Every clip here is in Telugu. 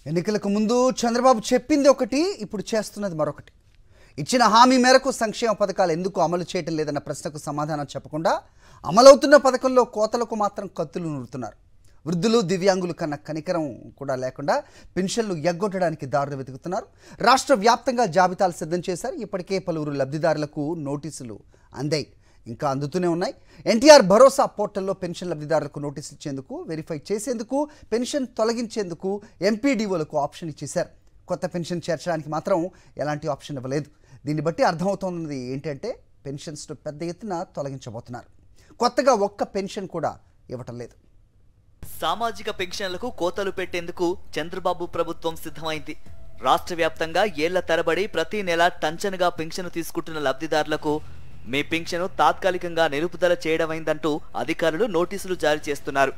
ఎన్నికలకు ముందు చంద్రబాబు చెప్పింది ఒకటి, ఇప్పుడు చేస్తున్నది మరొకటి. ఇచ్చిన హామీ మేరకు సంక్షేమ పథకాలు ఎందుకు అమలు చేయటం లేదన్న ప్రశ్నకు సమాధానం చెప్పకుండా అమలవుతున్న పథకంలో కోతలకు మాత్రం కత్తులు నూరుతున్నారు. వృద్ధులు, దివ్యాంగులు కన్నా కనికరం కూడా లేకుండా పెన్షన్లు ఎగ్గొట్టడానికి దారులు వెతుకుతున్నారు. రాష్ట్ర వ్యాప్తంగా జాబితాలు సిద్ధం చేశారు. ఇప్పటికే పలువురు లబ్ధిదారులకు నోటీసులు అందాయి, ఇంకా అందుతూనే ఉన్నాయి. ఎన్టీఆర్ భరోసా పోర్టల్లో పెన్షన్ లబ్ధిదారులకు నోటీసులు ఇచ్చేందుకు, వెరిఫై చేసేందుకు, పెన్షన్ తొలగించేందుకు ఎంపీడీఓలకు ఆప్షన్ ఇచ్చేశారు. కొత్త పెన్షన్ చేర్చడానికి మాత్రం ఎలాంటి ఆప్షన్ ఇవ్వలేదు. దీన్ని బట్టి అర్థమవుతోంది ఏంటంటే పెన్షన్స్ను పెద్ద ఎత్తున తొలగించబోతున్నారు. కొత్తగా ఒక్క పెన్షన్ కూడా ఇవ్వటం లేదు. సామాజిక పెన్షన్లకు కోతలు పెట్టేందుకు చంద్రబాబు ప్రభుత్వం సిద్ధమైంది. రాష్ట్ర వ్యాప్తంగా ఏళ్ల తరబడి ప్రతి నెల టంచనుగా పెన్షన్ తీసుకుంటున్న లబ్ధిదారులకు మీ పెన్షన్ తాత్కాలికంగా నిలుపుదల చేయడమైందంటూ అధికారులు నోటీసులు జారీ చేస్తున్నారు.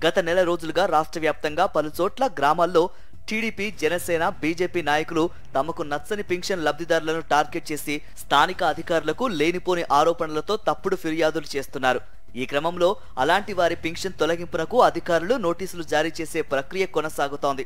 గత నెల రోజులుగా రాష్ట్ర వ్యాప్తంగా పలుచోట్ల గ్రామాల్లో టీడీపీ, జనసేన, బీజేపీ నాయకులు తమకు నచ్చని పెన్షన్ లబ్ధిదారులను టార్గెట్ చేసి స్థానిక అధికారులకు లేనిపోని ఆరోపణలతో తప్పుడు ఫిర్యాదులు చేస్తున్నారు. ఈ క్రమంలో అలాంటి వారి పెన్షన్ తొలగింపునకు అధికారులు నోటీసులు జారీ చేసే ప్రక్రియ కొనసాగుతోంది.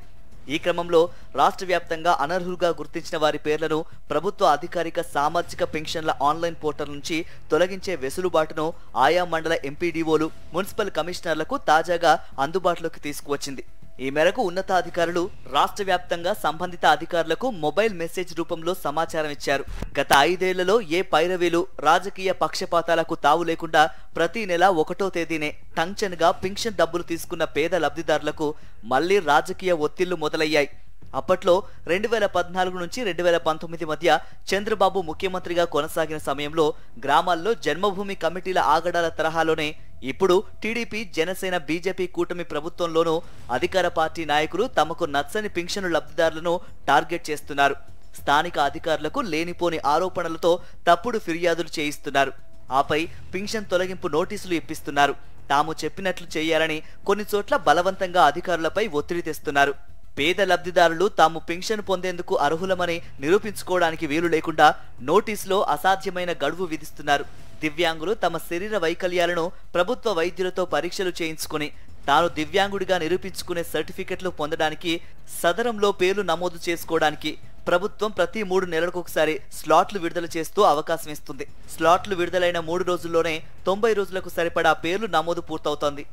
ఈ క్రమంలో రాష్ట్ర వ్యాప్తంగా అనర్హులుగా గుర్తించిన వారి పేర్లను ప్రభుత్వ అధికారిక సామాజిక పెన్షన్ల ఆన్లైన్ పోర్టల్ నుంచి తొలగించే వెసులుబాటును ఆయా మండల ఎంపీడీఓలు, మున్సిపల్ కమిషనర్లకు తాజాగా అందుబాటులోకి తీసుకువచ్చింది. ఈ మేరకు ఉన్నతాధికారులు రాష్ట్ర వ్యాప్తంగా సంబంధిత అధికారులకు మొబైల్ మెసేజ్ రూపంలో సమాచారం ఇచ్చారు. గత 5 ఏళ్లలో ఏ పైరవీలు, రాజకీయ పక్షపాతాలకు తావు లేకుండా ప్రతి నెల 1వ తేదీనే టంచన్గా పెన్షన్ డబ్బులు తీసుకున్న పేద లబ్ధిదారులకు మళ్లీ రాజకీయ ఒత్తిళ్లు మొదలయ్యాయి. అప్పట్లో 2014 నుంచి 2019 మధ్య చంద్రబాబు ముఖ్యమంత్రిగా కొనసాగిన సమయంలో గ్రామాల్లో జన్మభూమి కమిటీల ఆగడాల తరహాలోనే ఇప్పుడు టీడీపీ, జనసేన, బీజేపీ కూటమి ప్రభుత్వంలోనూ అధికార పార్టీ నాయకులు తమకు నచ్చని పెన్షన్ లబ్ధిదారులను టార్గెట్ చేస్తున్నారు. స్థానిక అధికారులకు లేనిపోని ఆరోపణలతో తప్పుడు ఫిర్యాదులు చేయిస్తున్నారు. ఆపై పెన్షన్ తొలగింపు నోటీసులు ఇప్పిస్తున్నారు. తాము చెప్పినట్లు చేయాలని కొన్ని చోట్ల బలవంతంగా అధికారులపై ఒత్తిడి తెస్తున్నారు. పేద లబ్ధిదారులు తాము పెన్షన్ పొందేందుకు అర్హులమని నిరూపించుకోవడానికి వీలు లేకుండా నోటీసులో అసాధ్యమైన గడువు విధిస్తున్నారు. దివ్యాంగులు తమ శరీర వైకల్యాలను ప్రభుత్వ వైద్యులతో పరీక్షలు చేయించుకుని తాను దివ్యాంగుడిగా నిరూపించుకునే సర్టిఫికెట్లు పొందడానికి, సదరంలో పేర్లు నమోదు చేసుకోవడానికి ప్రభుత్వం ప్రతి 3 నెలలకొకసారి స్లాట్లు విడుదల చేస్తూ అవకాశం ఇస్తుంది. స్లాట్లు విడుదలైన 3 రోజుల్లోనే 90 రోజులకు సరిపడా పేర్లు నమోదు పూర్తవుతోంది.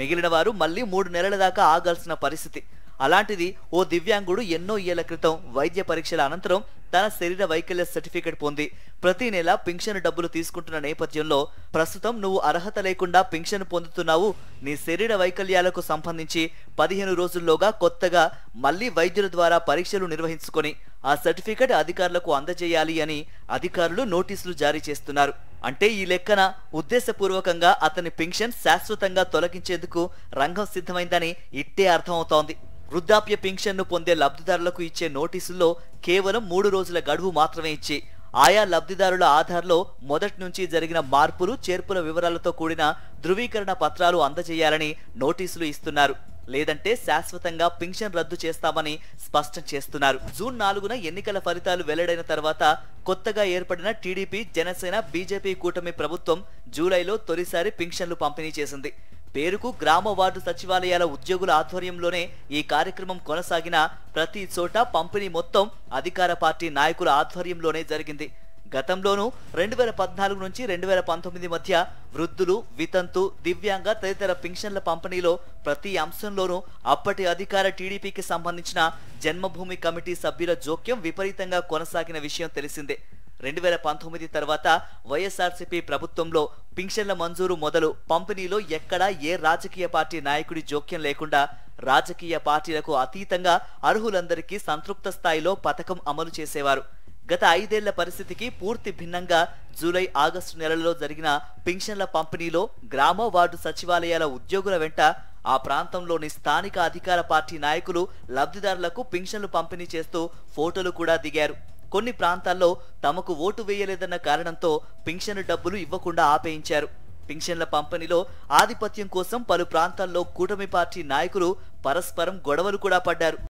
మిగిలిన వారు మళ్లీ 3 నెలల దాకా ఆగాల్సిన పరిస్థితి. అలాంటిది ఓ దివ్యాంగుడు ఎన్నో ఏళ్ల క్రితం వైద్య పరీక్షల అనంతరం తన శరీర వైకల్య సర్టిఫికెట్ పొంది ప్రతి నెల పెన్షన్ డబ్బులు తీసుకుంటున్న నేపథ్యంలో ప్రస్తుతం నువ్వు అర్హత లేకుండా పెన్షన్ పొందుతున్నావు, నీ శరీర వైకల్యాలకు సంబంధించి 15 రోజుల్లోగా కొత్తగా మళ్లీ వైద్యుల ద్వారా పరీక్షలు నిర్వహించుకొని ఆ సర్టిఫికెట్ అధికారులకు అందజేయాలి అని అధికారులు నోటీసులు జారీ చేస్తున్నారు. అంటే ఈ లెక్కన ఉద్దేశపూర్వకంగా అతని పెన్షన్ శాశ్వతంగా తొలగించేందుకు రంగం సిద్ధమైందని ఇట్టే అర్థమవుతోంది. వృద్ధాప్య పెన్షన్ను పొందే లబ్ధిదారులకు ఇచ్చే నోటీసుల్లో కేవలం 3 రోజుల గడువు మాత్రమే ఇచ్చి ఆయా లబ్ధిదారుల ఆధార్లో మొదటి నుంచి జరిగిన మార్పులు, చేర్పుల వివరాలతో కూడిన ధృవీకరణ పత్రాలు అందజేయాలని నోటీసులు ఇస్తున్నారు. లేదంటే శాశ్వతంగా పెన్షన్ రద్దు చేస్తామని స్పష్టం చేస్తున్నారు. జూన్ 4న ఎన్నికల ఫలితాలు వెల్లడైన తర్వాత కొత్తగా ఏర్పడిన టీడీపీ, జనసేన, బీజేపీ కూటమి ప్రభుత్వం జూలైలో తొలిసారి పెన్షన్లు పంపిణీ చేసింది. పేరుకు గ్రామ వార్డు సచివాలయాల ఉద్యోగుల ఆధ్వర్యంలోనే ఈ కార్యక్రమం కొనసాగిన ప్రతి చోట పంపిణీ మొత్తం అధికార పార్టీ నాయకుల ఆధ్వర్యంలోనే జరిగింది. గతంలోనూ 2014 నుంచి 2019 మధ్య వృద్ధులు, వితంతు, దివ్యాంగ తదితర పెన్షన్ల పంపిణీలో ప్రతి అంశంలోనూ అప్పటి అధికార టీడీపీకి సంబంధించిన జన్మభూమి కమిటీ సభ్యుల జోక్యం విపరీతంగా కొనసాగిన విషయం తెలిసిందే. 2019 తర్వాత వైఎస్ఆర్సీపీ ప్రభుత్వంలో పెన్షన్ల మంజూరు మొదలు పంపిణీలో ఎక్కడా ఏ రాజకీయ పార్టీ నాయకుడి జోక్యం లేకుండా రాజకీయ పార్టీలకు అతీతంగా అర్హులందరికీ సంతృప్త స్థాయిలో పథకం అమలు చేసేవారు. గత 5 ఏళ్ల పరిస్థితికి పూర్తి భిన్నంగా జూలై, ఆగస్టు నెలల్లో జరిగిన పెన్షన్ల పంపిణీలో గ్రామ వార్డు సచివాలయాల ఉద్యోగుల వెంట ఆ ప్రాంతంలోని స్థానిక అధికార పార్టీ నాయకులు లబ్ధిదారులకు పెన్షన్లు పంపిణీ చేస్తూ ఫోటోలు కూడా దిగారు. కొన్ని ప్రాంతాల్లో తమకు ఓటు వేయలేదన్న కారణంతో పెన్షన్ డబ్బులు ఇవ్వకుండా ఆపేయించారు. పెన్షన్ల పంపిణీలో ఆధిపత్యం కోసం పలు ప్రాంతాల్లో కూటమి పార్టీ నాయకులు పరస్పరం గొడవలు కూడా పడ్డారు.